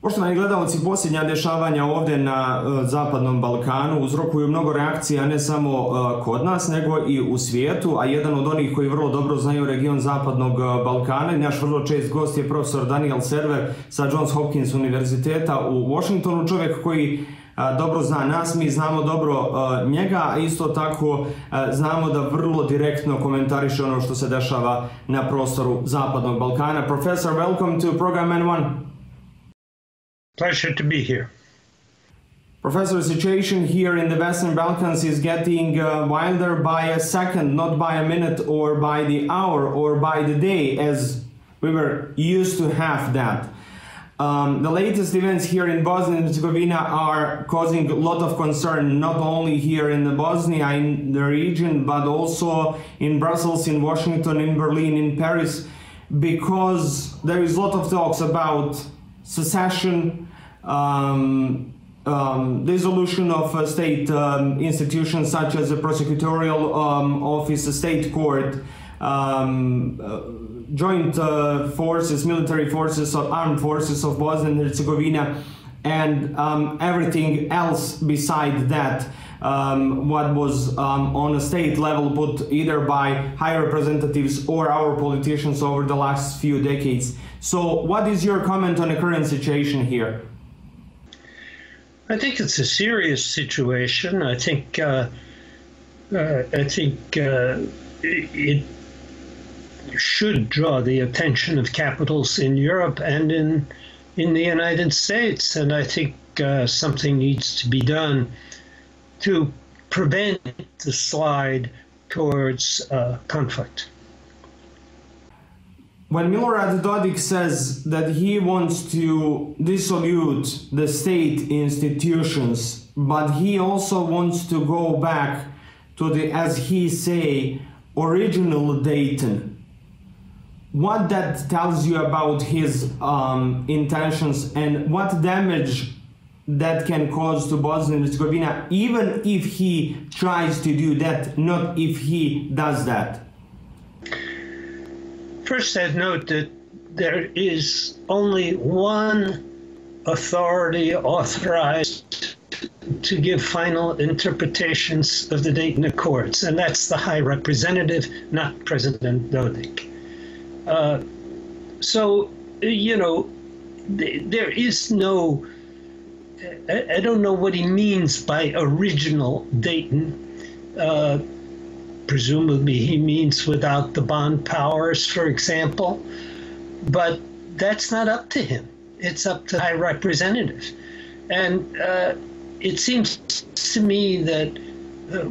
Poštovani gledalci, posljednja dešavanja ovdje na Zapadnom Balkanu uzrokuju mnogo reakcija ne samo kod nas, nego i u svijetu, a jedan od onih koji vrlo dobro znaju region Zapadnog Balkana i naš vrlo čest gost je profesor Daniel Serwer sa Johns Hopkins Univerziteta u Washingtonu, čovjek koji dobro zna nas, mi znamo dobro njega, a isto tako znamo da vrlo direktno komentariše ono što se dešava na prostoru Zapadnog Balkana. Professor, welcome to program N1. Pleasure to be here. Professor, the situation here in the Western Balkans is getting wilder by a second, not by a minute or by the hour or by the day, as we were used to have that. The latest events here in Bosnia and Herzegovina are causing a lot of concern, not only here in the Bosnia, in the region, but also in Brussels, in Washington, in Berlin, in Paris, because there is a lot of talks about secession, dissolution of state institutions such as the prosecutorial office, the state court, joint forces, military forces, or armed forces of Bosnia and Herzegovina, and everything else beside that, what was on a state level put either by high representatives or our politicians over the last few decades. So what is your comment on the current situation here? I think it's a serious situation. I think it should draw the attention of capitals in Europe and in the United States, and I think something needs to be done to prevent the slide towards conflict. When Milorada Dodika says that he wants to dissolute the state institutions, but he also wants to go back to the, as he say, original Dayton, what that tells you about his intentions and what damage that can cause to Bosnia and Herzegovina, even if he tries to do that, not if he does that? First, I'd note that there is only one authority authorized to give final interpretations of the Dayton Accords, and that's the High Representative, not President Dodik. So, you know, there is no, I don't know what he means by original Dayton. Presumably he means without the bond powers, for example, but that's not up to him. It's up to the High Representative. And it seems to me that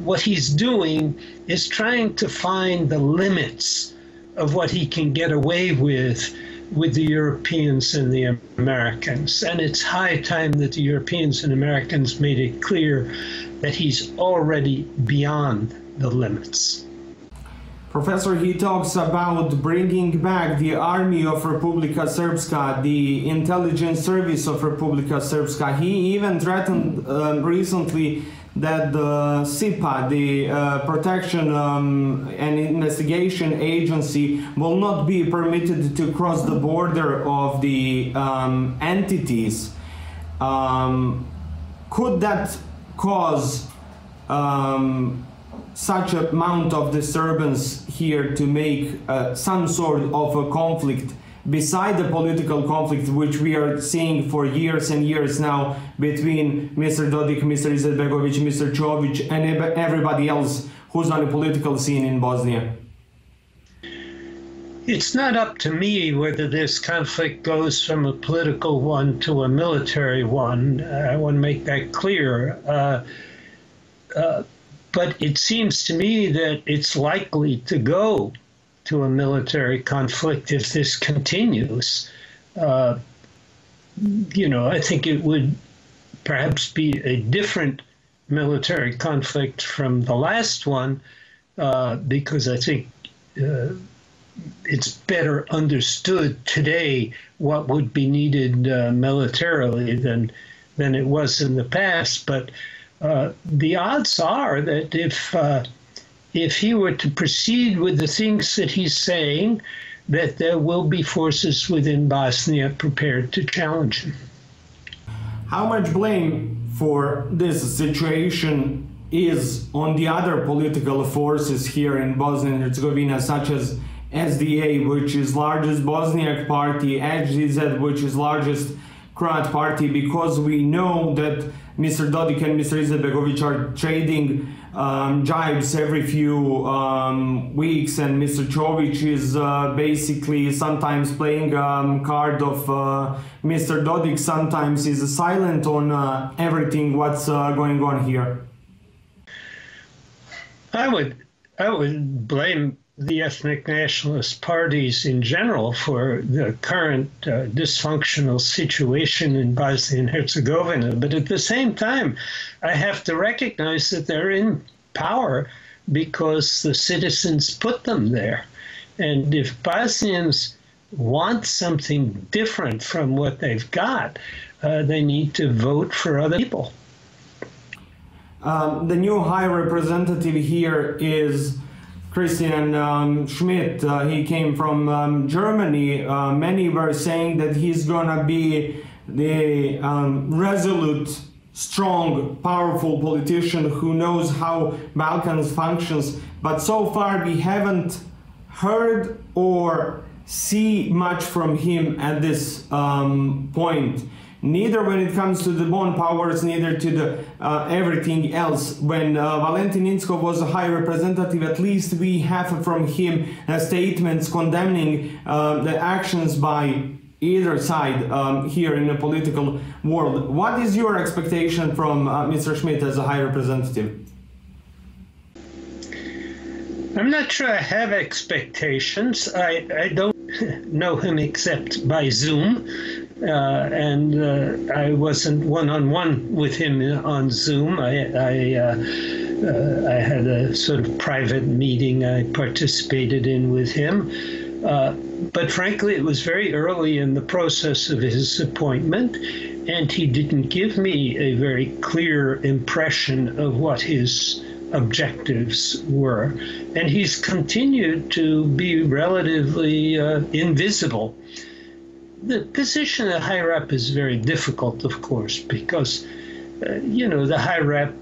what he's doing is trying to find the limits of what he can get away with the Europeans and the Americans. And it's high time that the Europeans and Americans made it clear that he's already beyond the limits. Professor, he talks about bringing back the army of Republika Srpska, the intelligence service of Republika Srpska. He even threatened recently that the SIPA, the Protection and Investigation Agency, will not be permitted to cross the border of the entities. Could that cause such an amount of disturbance here to make some sort of a conflict beside the political conflict which we are seeing for years and years now between Mr. Dodik, Mr. Izetbegovic, Mr. Čović, and everybody else who's on the political scene in Bosnia? It's not up to me whether this conflict goes from a political one to a military one. I want to make that clear. But it seems to me that it's likely to go to a military conflict if this continues. You know, I think it would perhaps be a different military conflict from the last one, because I think it's better understood today what would be needed militarily than it was in the past. But the odds are that if he were to proceed with the things that he's saying, that there will be forces within Bosnia prepared to challenge him. How much blame for this situation is on the other political forces here in Bosnia and Herzegovina, such as SDA, which is largest Bosniak party, HDZ, which is largest Croat party, because we know that Mr. Dodik and Mr. Izetbegovic are trading jibes every few weeks, and Mr. Čović is basically sometimes playing card of Mr. Dodik, sometimes is silent on everything what's going on here. I would blame the ethnic nationalist parties in general for the current dysfunctional situation in Bosnia and Herzegovina. But at the same time, I have to recognize that they're in power because the citizens put them there. And if Bosnians want something different from what they've got, they need to vote for other people. The new High Representative here is Christian Schmidt. He came from Germany. Many were saying that he's gonna be the resolute, strong, powerful politician who knows how Balkans functions. But so far we haven't heard or see much from him at this point. Neither when it comes to the bond powers, neither to the everything else. When Valentin Inzko was a high representative, at least we have from him statements condemning the actions by either side here in the political world. What is your expectation from Mr. Schmidt as a high representative? I'm not sure I have expectations. I don't know him except by Zoom. And I wasn't one-on-one with him on Zoom. I had a sort of private meeting I participated in with him. But frankly, it was very early in the process of his appointment, and he didn't give me a very clear impression of what his objectives were. And he's continued to be relatively invisible. The position of High Rep is very difficult, of course, because, you know, the High Rep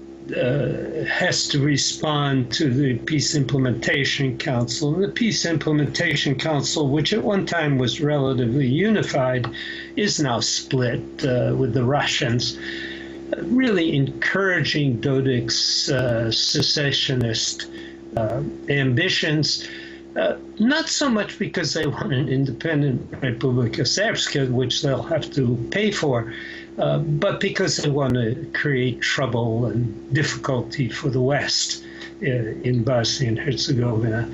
has to respond to the Peace Implementation Council. And the Peace Implementation Council, which at one time was relatively unified, is now split with the Russians, really encouraging Dodik's secessionist ambitions. Not so much because they want an independent Republika Srpska, which they'll have to pay for, but because they want to create trouble and difficulty for the West in Bosnia and Herzegovina.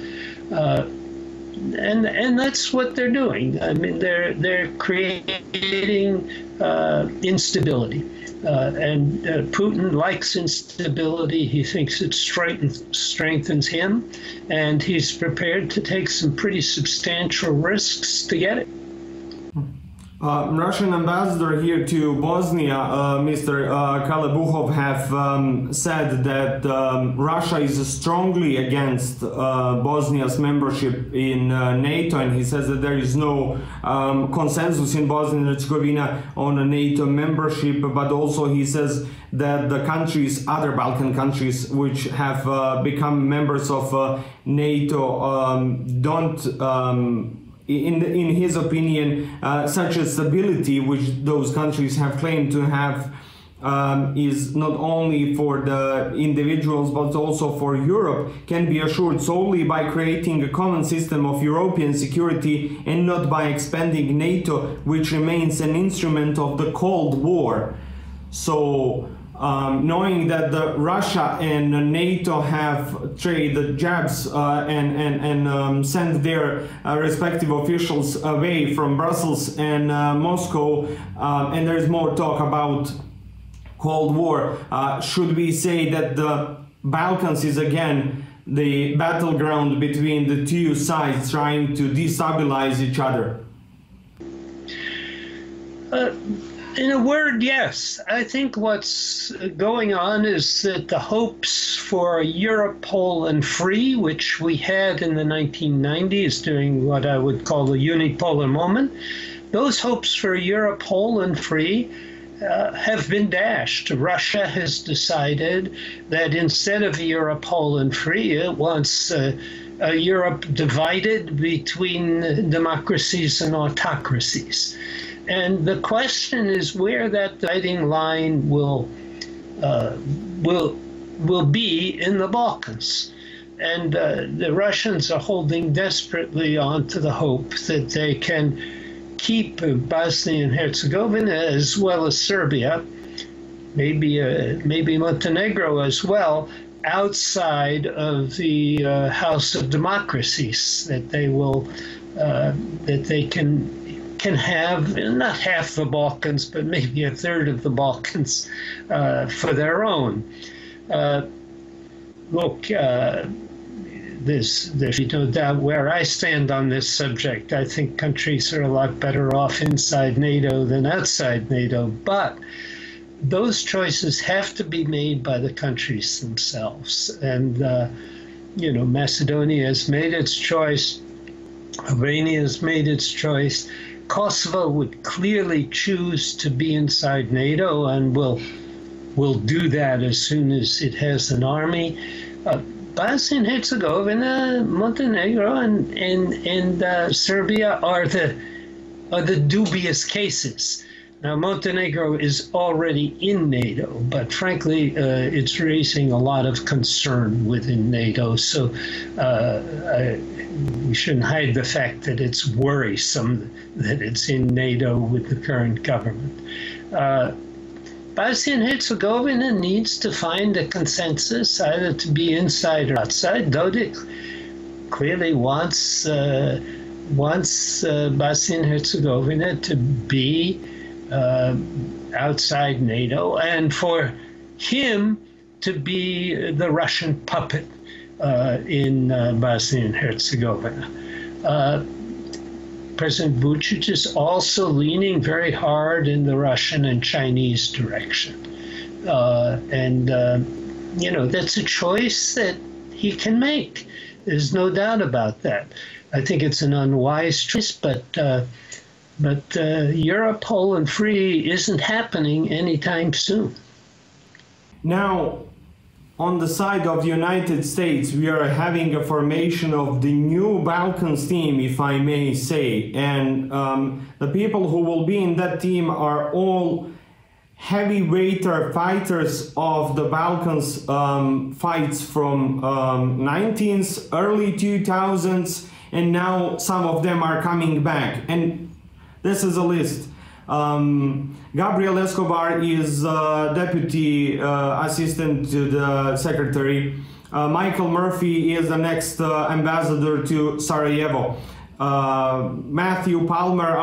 And that's what they're doing. I mean, they're creating instability. And Putin likes instability. He thinks it strengthens him, and he's prepared to take some pretty substantial risks to get it. Russian ambassador here to Bosnia, Mr. Kalebuhov, have said that Russia is strongly against Bosnia's membership in NATO, and he says that there is no consensus in Bosnia and Herzegovina on a NATO membership, but also he says that the countries, other Balkan countries, which have become members of NATO, don't in his opinion, such a stability which those countries have claimed to have is not only for the individuals but also for Europe, can be assured solely by creating a common system of European security and not by expanding NATO, which remains an instrument of the Cold War. So knowing that Russia and NATO have traded jabs and sent their respective officials away from Brussels and Moscow, and there is more talk about Cold War, should we say that the Balkans is again the battleground between the two sides trying to destabilize each other? In a word, yes. I think what's going on is that the hopes for Europe whole and free, which we had in the 1990s during what I would call the unipolar moment, those hopes for Europe whole and free have been dashed. Russia has decided that instead of Europe whole and free, it wants a Europe divided between democracies and autocracies. And the question is where that dividing line will be in the Balkans. And the Russians are holding desperately on to the hope that they can keep Bosnia and Herzegovina as well as Serbia, maybe Montenegro as well, outside of the House of Democracies, that they will that they can have not half the Balkans, but maybe a third of the Balkans for their own. Look, there's no doubt where I stand on this subject. I think countries are a lot better off inside NATO than outside NATO, but those choices have to be made by the countries themselves. And, you know, Macedonia has made its choice. Albania has made its choice. Kosovo would clearly choose to be inside NATO and will do that as soon as it has an army. Bosnia and Herzegovina, Montenegro, and Serbia are the dubious cases. Now, Montenegro is already in NATO, but frankly, it's raising a lot of concern within NATO. So we shouldn't hide the fact that it's worrisome that it's in NATO with the current government. Bosnia and Herzegovina needs to find a consensus, either to be inside or outside. Dodik clearly wants Bosnia and Herzegovina to be outside NATO, and for him to be the Russian puppet in Bosnia and Herzegovina. President Vučić is also leaning very hard in the Russian and Chinese direction. You know, that's a choice that he can make. There's no doubt about that. I think it's an unwise choice, but Europe whole and free isn't happening anytime soon. Now, on the side of the United States, we are having a formation of the new Balkans team, if I may say, and the people who will be in that team are all heavyweight fighters of the Balkans fights from 19th, early 2000s, and now some of them are coming back. And this is a list. Gabriel Escobar is deputy assistant to the secretary. Michael Murphy is the next ambassador to Sarajevo. Matthew Palmer,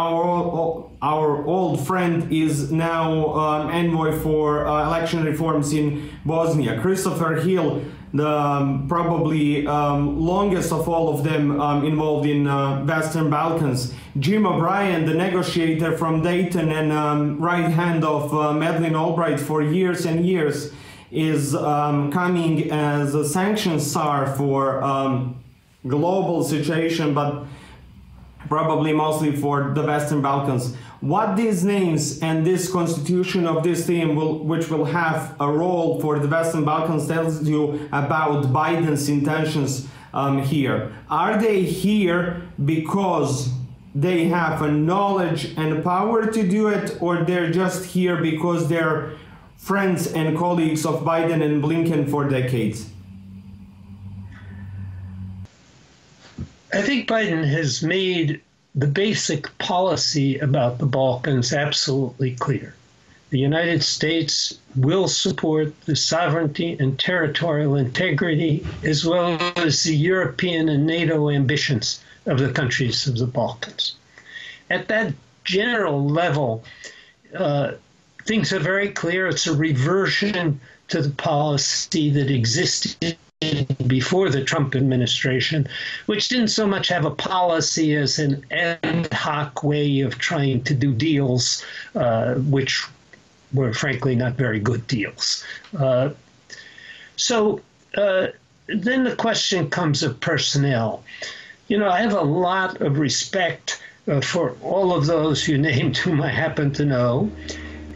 our old friend, is now envoy for election reforms in Bosnia. Christopher Hill, the probably longest of all of them involved in Western Balkans. Jim O'Brien, the negotiator from Dayton and right hand of Madeleine Albright for years and years, is coming as a sanctions czar for global situation, but probably mostly for the Western Balkans. What these names and this constitution of this team, which will have a role for the Western Balkans, tells you about Biden's intentions here. Are they here because they have a knowledge and power to do it, or they're just here because they're friends and colleagues of Biden and Blinken for decades? I think Biden has made the basic policy about the Balkans absolutely clear. The United States will support the sovereignty and territorial integrity, as well as the European and NATO ambitions of the countries of the Balkans. At that general level, things are very clear. It's a reversion to the policy that existed before the Trump administration, which didn't so much have a policy as an ad hoc way of trying to do deals, which were frankly not very good deals. So then the question comes of personnel. You know, I have a lot of respect for all of those you named whom I happen to know.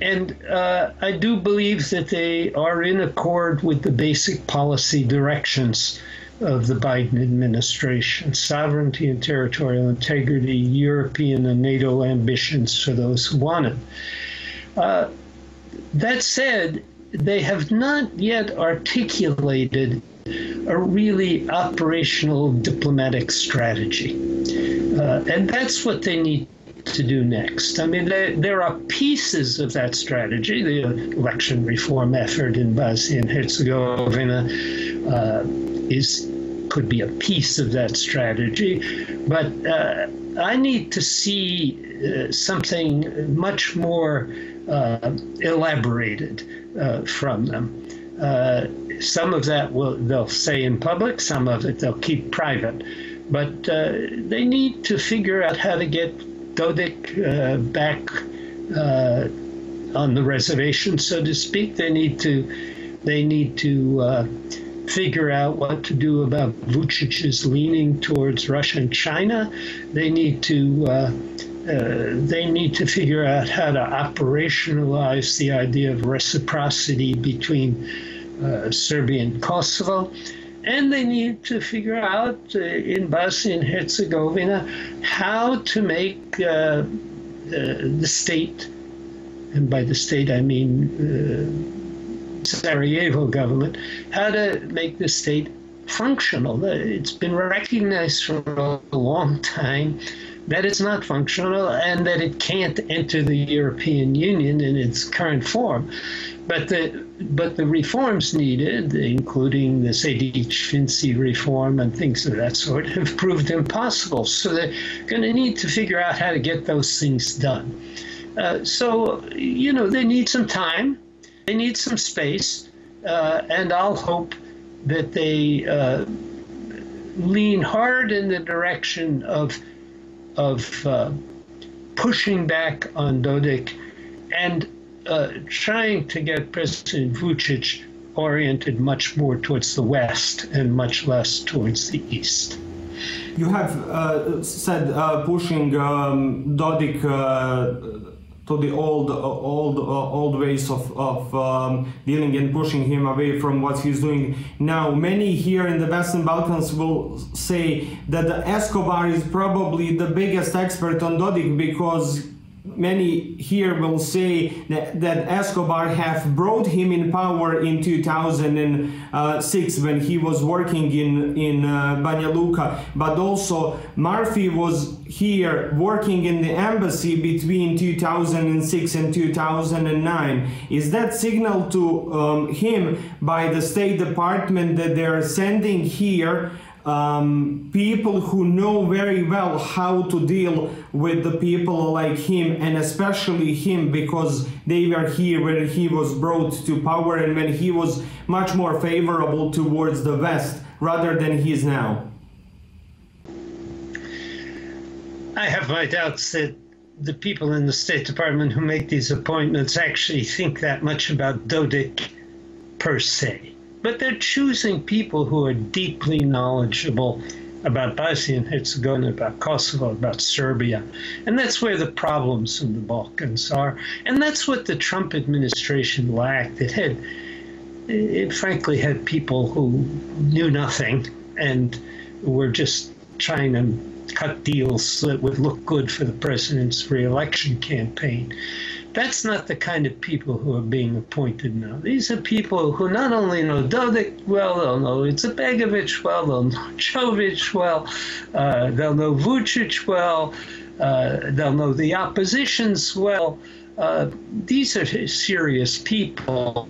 And I do believe that they are in accord with the basic policy directions of the Biden administration: sovereignty and territorial integrity, European and NATO ambitions for those who want it. That said, they have not yet articulated a really operational diplomatic strategy. And that's what they need to do next. I mean, there are pieces of that strategy. The election reform effort in Bosnia and Herzegovina could be a piece of that strategy, but I need to see something much more elaborated from them. Some of that they'll say in public, some of it they'll keep private, but they need to figure out how to get Dodik back on the reservation, so to speak. They need to figure out what to do about Vučić's leaning towards Russia and China. They need to figure out how to operationalize the idea of reciprocity between Serbia and Kosovo. And they need to figure out in Bosnia and Herzegovina how to make the state, and by the state I mean Sarajevo government, how to make the state functional. It's been recognized for a long time that it's not functional and that it can't enter the European Union in its current form. But the reforms needed, including the Sejdić-Finci reform and things of that sort, have proved impossible. So they're going to need to figure out how to get those things done. So, you know, they need some time, they need some space, and I'll hope that they lean hard in the direction of pushing back on Dodik and trying to get President Vučić oriented much more towards the West and much less towards the East. You have said pushing Dodik to the old ways of dealing and pushing him away from what he's doing now. Many here in the Western Balkans will say that Escobar is probably the biggest expert on Dodik, because many here will say that Escobar have brought him in power in 2006 when he was working in Banja Luka, but also Murphy was here working in the embassy between 2006 and 2009. Is that signal to him by the State Department that they are sending here people who know very well how to deal with the people like him, and especially him, because they were here when he was brought to power and when he was much more favorable towards the West rather than he is now? I have my doubts that the people in the State Department who make these appointments actually think that much about Dodik per se. But they're choosing people who are deeply knowledgeable about Bosnia and Herzegovina, about Kosovo, about Serbia. And that's where the problems in the Balkans are. And that's what the Trump administration lacked. It frankly had people who knew nothing and were just trying to cut deals that would look good for the president's re-election campaign. That's not the kind of people who are being appointed now. These are people who not only know Dodik well, they'll know Izetbegović well, they'll know Jović well, they'll know Vučić well, they'll know the oppositions well. These are serious people.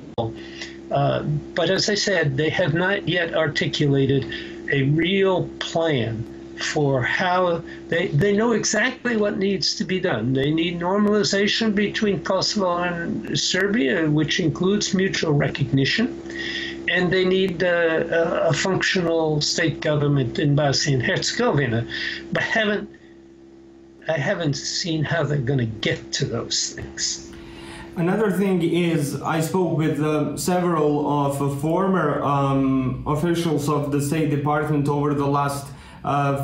But as I said, they have not yet articulated a real plan for how they know exactly what needs to be done. They need normalization between Kosovo and Serbia, which includes mutual recognition, and they need a functional state government in Bosnia and Herzegovina. But I haven't seen how they're going to get to those things. Another thing is, I spoke with several of former officials of the State Department over the last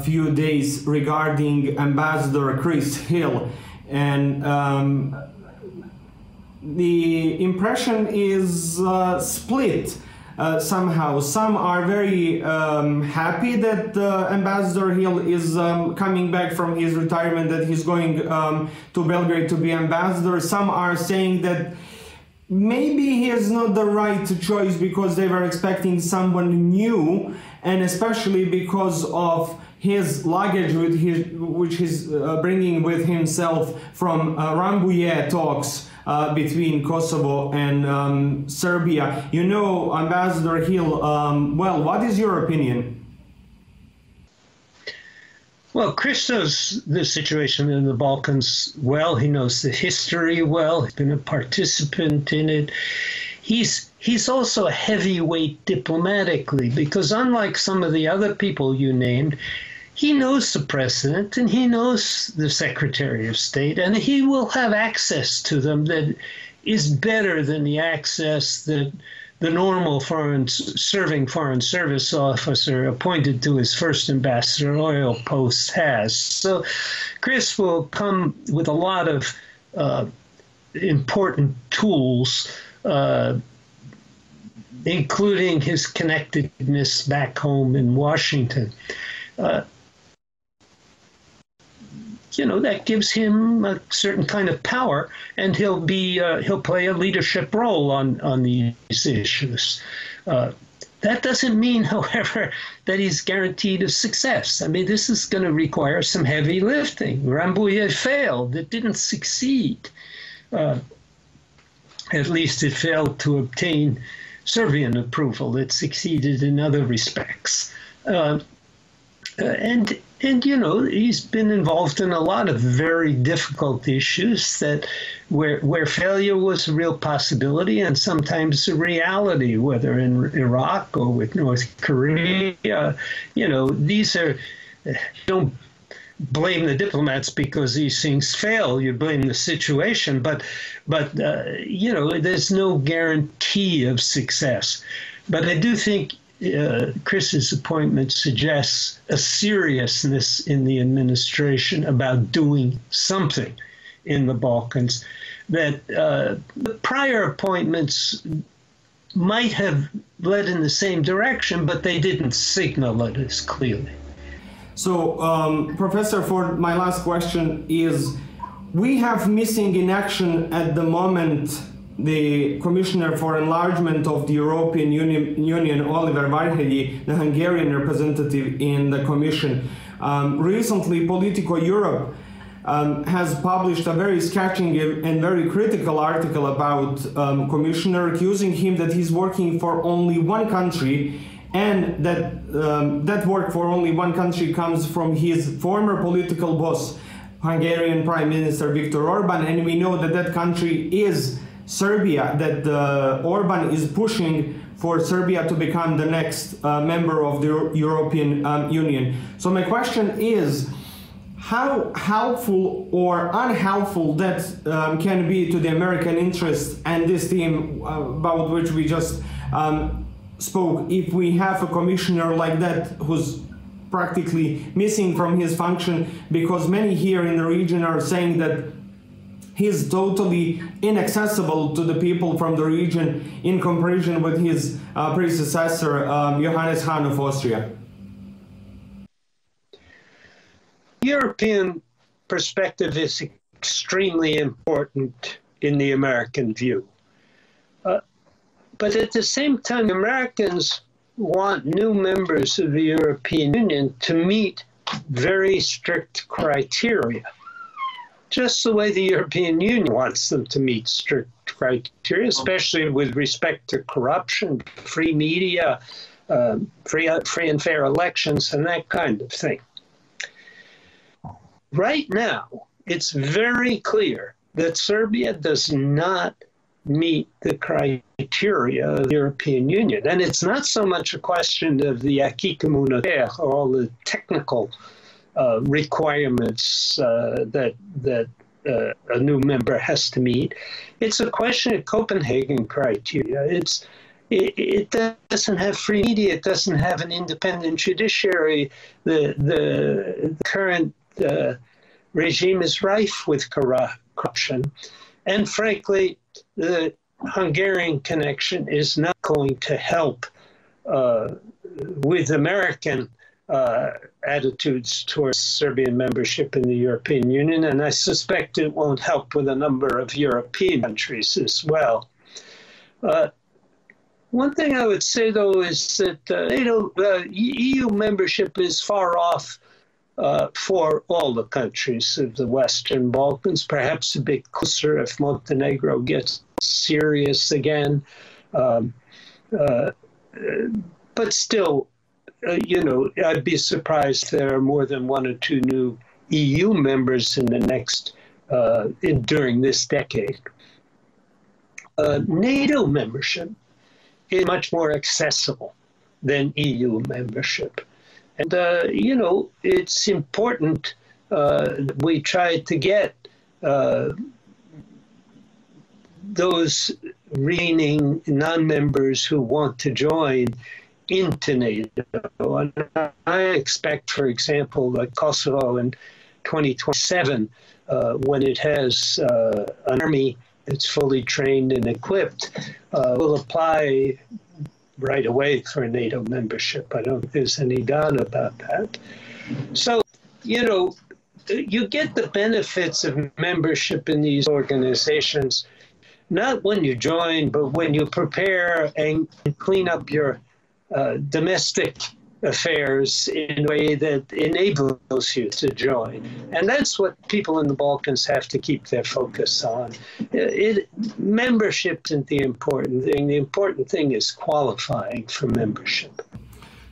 few days regarding Ambassador Chris Hill, and the impression is split somehow. Some are very happy that Ambassador Hill is coming back from his retirement, that he's going to Belgrade to be ambassador. Some are saying that maybe he is not the right choice because they were expecting someone new, and especially because of his luggage which he's bringing with himself from Rambouillet talks between Kosovo and Serbia. You know, Ambassador Hill, well, what is your opinion? Well, Chris knows the situation in the Balkans well. He knows the history well. He's been a participant in it. He's also a heavyweight diplomatically, because unlike some of the other people you named, he knows the president and he knows the Secretary of State, and he will have access to them that is better than the access that the normal serving foreign service officer appointed to his first ambassadorial post has. So Chris will come with a lot of important tools, including his connectedness back home in Washington. You know, that gives him a certain kind of power, and he'll play a leadership role on these issues. That doesn't mean, however, that he's guaranteed of success. I mean, this is going to require some heavy lifting. Rambouillet failed. It didn't succeed. At least it failed to obtain Serbian approval. It succeeded in other respects. And you know, he's been involved in a lot of very difficult issues that where failure was a real possibility and sometimes a reality, whether in Iraq or with North Korea. You know, these are, don't blame the diplomats because these things fail. You blame the situation, but you know, there's no guarantee of success. But I do think Chris's appointment suggests a seriousness in the administration about doing something in the Balkans that the prior appointments might have led in the same direction, but they didn't signal it as clearly. So, Professor, for my last question is, we have missing in action at the moment the Commissioner for Enlargement of the European Union, Oliver Varhelyi, the Hungarian representative in the Commission. Recently, Politico Europe has published a very scathing and very critical article about Commissioner, accusing him that he's working for only one country, and that that work for only one country comes from his former political boss, Hungarian Prime Minister Viktor Orban, and we know that that country is Serbia, that Orban is pushing for Serbia to become the next member of the European Union. So my question is, how helpful or unhelpful that can be to the American interest and this theme about which we just spoke, if we have a commissioner like that who's practically missing from his function, because many here in the region are saying that he's totally inaccessible to the people from the region in comparison with his predecessor, Johannes Hahn of Austria. European perspective is extremely important in the American view. But at the same time, Americans want new members of the European Union to meet very strict criteria, just the way the European Union wants them to meet strict criteria, especially with respect to corruption, free media, free and fair elections, and that kind of thing. Right now, it's very clear that Serbia does not meet the criteria of the European Union. And it's not so much a question of the acquis communautaire, or all the technical requirements that a new member has to meet. It's a question of Copenhagen criteria. It doesn't have free media. It doesn't have an independent judiciary. The current regime is rife with corruption. And frankly, the Hungarian connection is not going to help with American attitudes towards Serbian membership in the European Union, and I suspect it won't help with a number of European countries as well. One thing I would say, though, is that EU membership is far off for all the countries of the Western Balkans, perhaps a bit closer if Montenegro gets serious again. But still, I'd be surprised there are more than 1 or 2 new EU members in the next, during this decade. NATO membership is much more accessible than EU membership. And, it's important that we try to get those remaining non-members who want to join into NATO. And I expect, for example, that Kosovo in 2027, when it has an army that's fully trained and equipped, will apply right away for NATO membership. I don't think there's any doubt about that. So, you get the benefits of membership in these organizations, not when you join, but when you prepare and clean up your domestic affairs in a way that enables you to join. And that's what people in the Balkans have to keep their focus on. Membership isn't the important thing. The important thing is qualifying for membership.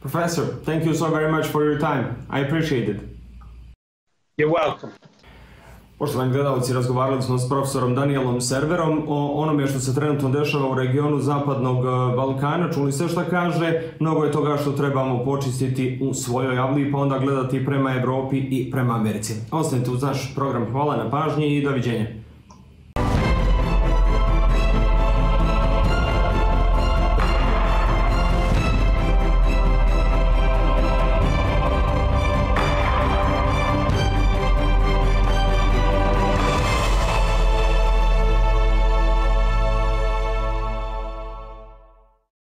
Professor, thank you so very much for your time. I appreciate it. You're welcome. Poštovani gledalci, razgovarali smo s profesorom Danielom Serwerom o onome što se trenutno dešava u regionu Zapadnog Balkana. Čuli ste šta kaže, mnogo je toga što trebamo počistiti u svojoj avliji, pa onda gledati prema Evropi i prema Americi. Ostanite uz naš program. Hvala na pažnji i doviđenja.